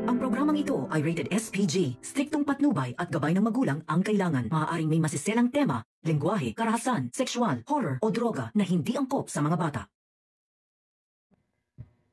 Ang programang ito ay rated SPG. Striktong patnubay at gabay ng magulang ang kailangan. Maaaring may masiselang tema, lengguwahe, karahasan, sexual, horror o droga na hindi angkop sa mga bata.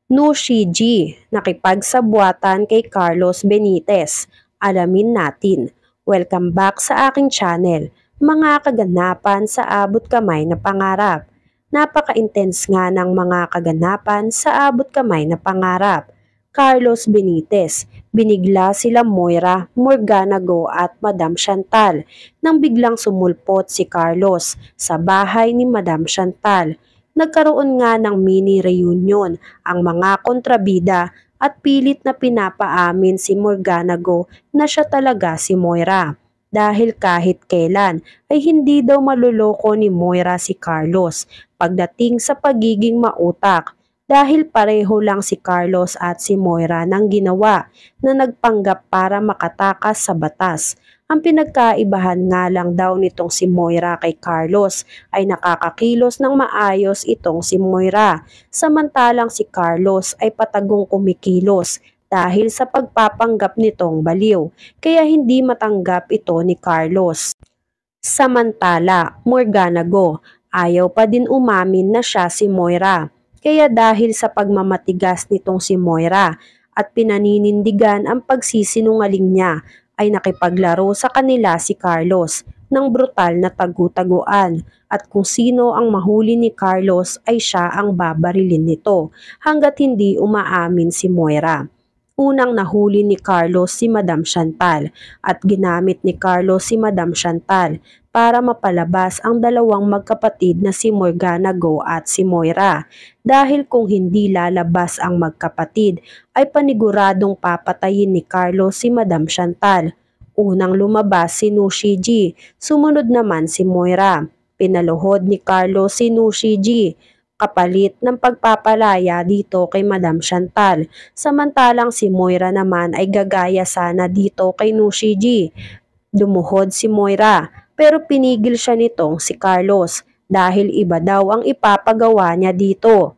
Nushi G, nakipagsabwatan kay Carlos Benitez. Alamin natin. Welcome back sa aking channel. Mga kaganapan sa abot kamay na pangarap. Napaka-intense nga ng mga kaganapan sa abot kamay na pangarap. Carlos Benitez, binigla sila Moira, Morganago at Madam Chantal nang biglang sumulpot si Carlos sa bahay ni Madam Chantal. Nagkaroon nga ng mini reunion ang mga kontrabida at pilit na pinapaamin si Morganago na siya talaga si Moira. Dahil kahit kailan ay hindi daw maluloko ni Moira si Carlos pagdating sa pagiging mautak. Dahil pareho lang si Carlos at si Moira ng ginawa na nagpanggap para makatakas sa batas. Ang pinagkaibahan nga lang daw nitong si Moira kay Carlos ay nakakakilos ng maayos itong si Moira, samantalang si Carlos ay patagong kumikilos dahil sa pagpapanggap nitong baliw, kaya hindi matanggap ito ni Carlos. Samantala, Morganago, ayaw pa din umamin na siya si Moira. Kaya dahil sa pagmamatigas nitong si Moira at pinaninindigan ang pagsisinungaling niya, ay nakipaglaro sa kanila si Carlos ng brutal na tagu-taguan at kung sino ang mahuli ni Carlos ay siya ang babarilin nito hanggat hindi umaamin si Moira. Unang nahuli ni Carlos si Madam Chantal at ginamit ni Carlos si Madam Chantal para mapalabas ang dalawang magkapatid na si Morganago at si Moira. Dahil kung hindi lalabas ang magkapatid ay paniguradong papatayin ni Carlos si Madam Chantal. Unang lumabas si Nushi G, sumunod naman si Moira. Pinaluhod ni Carlos si Nushi G kapalit ng pagpapalaya dito kay Madam Chantal. Samantalang si Moira naman ay gagaya sana dito kay Nushi G. Dumuhod si Moira pero pinigil siya nitong si Carlos dahil iba daw ang ipapagawa niya dito.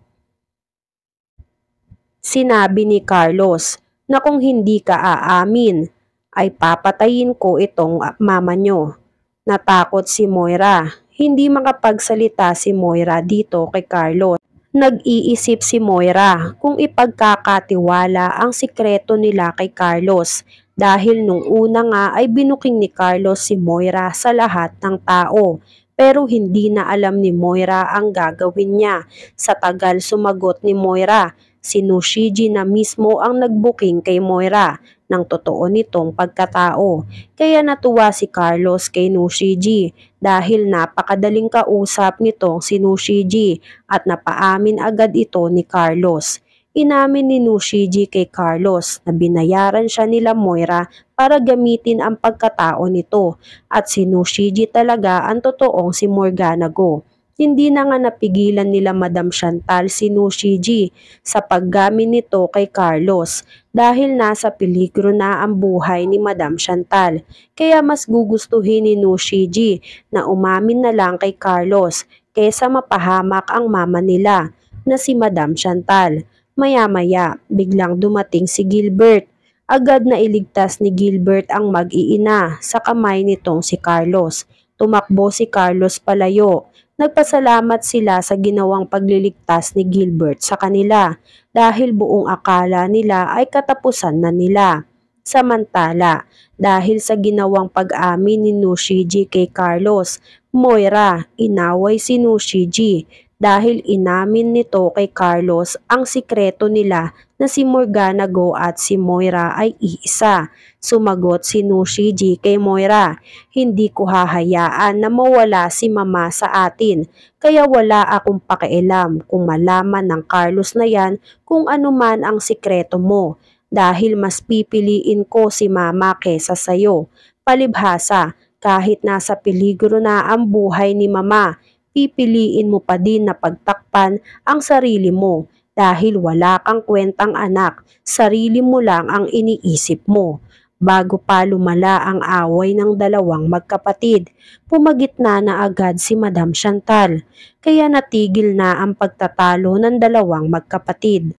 Sinabi ni Carlos na kung hindi ka aamin ay papatayin ko itong mama nyo. Natakot si Moira. Hindi makapagsalita si Moira dito kay Carlos. Nag-iisip si Moira kung ipagkakatiwala ang sikreto nila kay Carlos dahil nung una nga ay binuking ni Carlos si Moira sa lahat ng tao. Pero hindi na alam ni Moira ang gagawin niya. Sa tagal sumagot ni Moira, si Nushi G na mismo ang nagbuking kay Moira ng totoo nitong pagkatao. Kaya natuwa si Carlos kay Nushi G dahil napakadaling kausap nitong si Nushi G at napaamin agad ito ni Carlos. Inamin ni Nushi G kay Carlos na binayaran siya nila Moira para gamitin ang pagkatao nito at si Nushi G talaga ang totoong si Morganago. Hindi na nga napigilan nila Madam Chantal si Nushi G sa paggamit nito kay Carlos dahil nasa peligro na ang buhay ni Madam Chantal. Kaya mas gugustuhin ni Nushi G na umamin na lang kay Carlos kaysa mapahamak ang mama nila na si Madam Chantal. Maya-maya, biglang dumating si Gilbert. Agad na iligtas ni Gilbert ang mag-iina sa kamay nitong si Carlos. Tumakbo si Carlos palayo. Nagpasalamat sila sa ginawang pagliligtas ni Gilbert sa kanila dahil buong akala nila ay katapusan na nila. Samantala, dahil sa ginawang pag-amin ni Nushi G kay Carlos, Moira, inaway si Nushi G dahil inamin nito kay Carlos ang sikreto nila na si Morganago at si Moira ay iisa. Sumagot si Nushi G kay Moira, hindi ko hahayaan na mawala si mama sa atin, kaya wala akong pakialam kung malaman ng Carlos na yan kung ano man ang sikreto mo, dahil mas pipiliin ko si mama kesa sayo. Palibhasa, kahit nasa peligro na ang buhay ni mama, pipiliin mo pa din na pagtakpan ang sarili mo dahil wala kang kwentang anak, sarili mo lang ang iniisip mo. Bago pa lumala ang away ng dalawang magkapatid, pumagitna na agad si Madam Chantal, kaya natigil na ang pagtatalo ng dalawang magkapatid.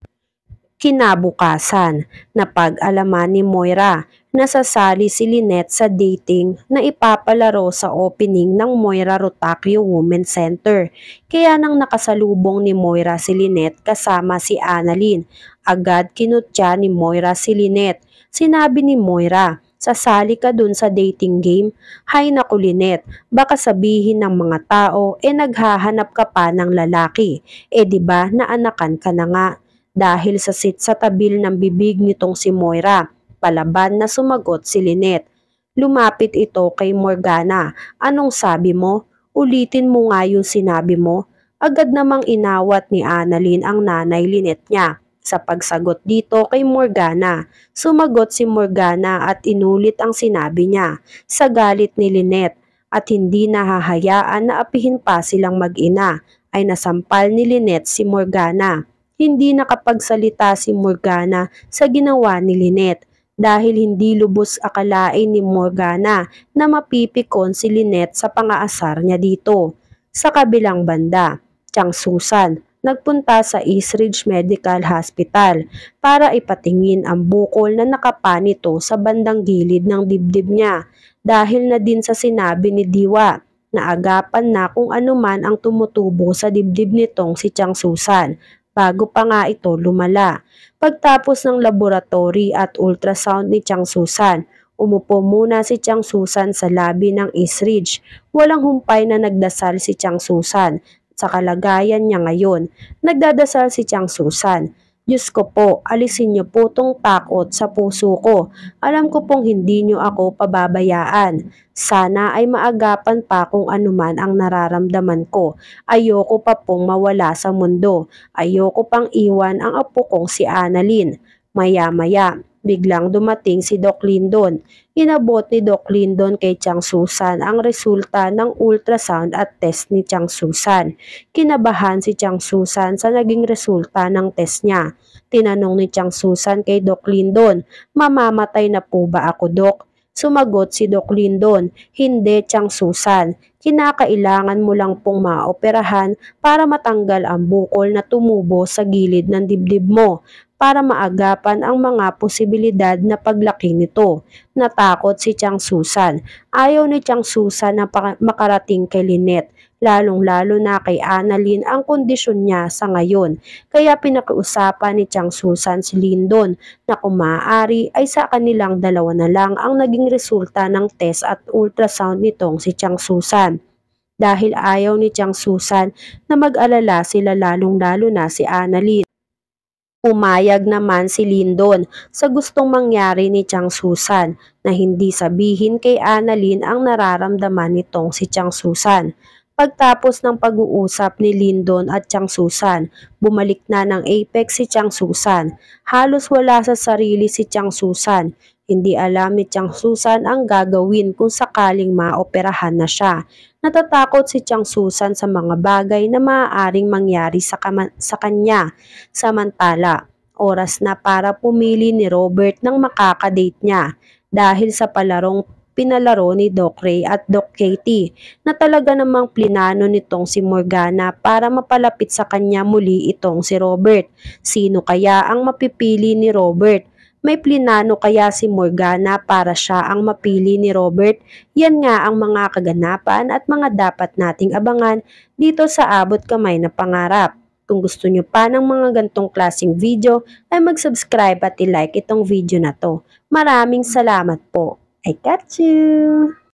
Kinabukasan, napag-alaman ni Moira na sasali si Lynette sa dating na ipapalaro sa opening ng Moira Rotaquio Women's Center. Kaya nang nakasalubong ni Moira si Lynette kasama si Annalyn, agad kinutya ni Moira si Lynette. Sinabi ni Moira, "Sasali ka dun sa dating game?" Hay naku Lynette, baka sabihin ng mga tao naghahanap ka pa ng lalaki. Diba naanakan ka na nga. Dahil sa sit sa tabil ng bibig nitong si Moira, palaban na sumagot si Lynette. Lumapit ito kay Morgana. "Anong sabi mo? Ulitin mo nga yung sinabi mo." Agad namang inawat ni Annalyn ang nanay Lynette niya. Sa pagsagot dito kay Morgana, sumagot si Morgana at inulit ang sinabi niya. Sa galit ni Lynette at hindi nahahayaan na apihin pa silang mag-ina, ay nasampal ni Lynette si Morgana. Hindi nakapagsalita si Morgana sa ginawa ni Lynette dahil hindi lubos akalain ni Morgana na mapipikon si Lynette sa pangaasar niya dito. Sa kabilang banda, Chang Susan nagpunta sa East Ridge Medical Hospital para ipatingin ang bukol na nakapanito sa bandang gilid ng dibdib niya dahil na din sa sinabi ni Diwa na agapan na kung ano man ang tumutubo sa dibdib nitong si Chang Susan. Bago pa nga ito lumala. Pagtapos ng laboratory at ultrasound ni Chang Susan, umupo muna si Chang Susan sa labi ng East Ridge. Walang humpay na nagdasal si Chang Susan. Sa kalagayan niya ngayon, nagdadasal si Chang Susan. "Diyos ko po, alisin niyo po tong takot sa puso ko. Alam ko pong hindi niyo ako pababayaan. Sana ay maagapan pa kung anuman ang nararamdaman ko. Ayoko pa pong mawala sa mundo. Ayoko pang iwan ang apo kong si Annalyn." Maya-maya, biglang dumating si Doc Lindon. Inabot ni Doc Lindon kay Chang Susan ang resulta ng ultrasound at test ni Chang Susan. Kinabahan si Chang Susan sa naging resulta ng test niya. Tinanong ni Chang Susan kay Doc Lindon, "Mamamatay na po ba ako, Doc?" Sumagot si Doc Lindon, "Hindi, Chang Susan. Kinakailangan mo lang pong maoperahan para matanggal ang bukol na tumubo sa gilid ng dibdib mo para maagapan ang mga posibilidad na paglaki nito." Natakot si Chang Susan. Ayaw ni Chang Susan na makarating kay Lynette, lalong-lalo na kay Annalyn ang kondisyon niya sa ngayon. Kaya pinakiusapan ni Chang Susan si Lindon na kung maaari ay sa kanilang dalawa na lang ang naging resulta ng test at ultrasound nitong si Chang Susan. Dahil ayaw ni Chang Susan na mag-alala sila lalong-lalo na si Annalyn. Umayag naman si Lindon sa gustong mangyari ni Chang Susan na hindi sabihin kay Annalyn ang nararamdaman nitong si Chang Susan. Pagtapos ng pag-uusap ni Lindon at Chang Susan, bumalik na ng Apex si Chang Susan. Halos wala sa sarili si Chang Susan. Hindi alam ni Chang Susan ang gagawin kung sakaling maoperahan na siya. Natatakot si Chang Susan sa mga bagay na maaaring mangyari sa kanya. Samantala, oras na para pumili ni Robert ng makakadate niya dahil sa palarong pinalaro ni Doc Ray at Doc Katie na talaga namang plinano nitong si Morgana para mapalapit sa kanya muli itong si Robert. Sino kaya ang mapipili ni Robert? May plinano kaya si Morgana para siya ang mapili ni Robert? Yan nga ang mga kaganapan at mga dapat nating abangan dito sa Abot Kamay na Pangarap. Kung gusto nyo pa ng mga gantong klaseng video ay mag-subscribe at i-like itong video na to. Maraming salamat po. I got you!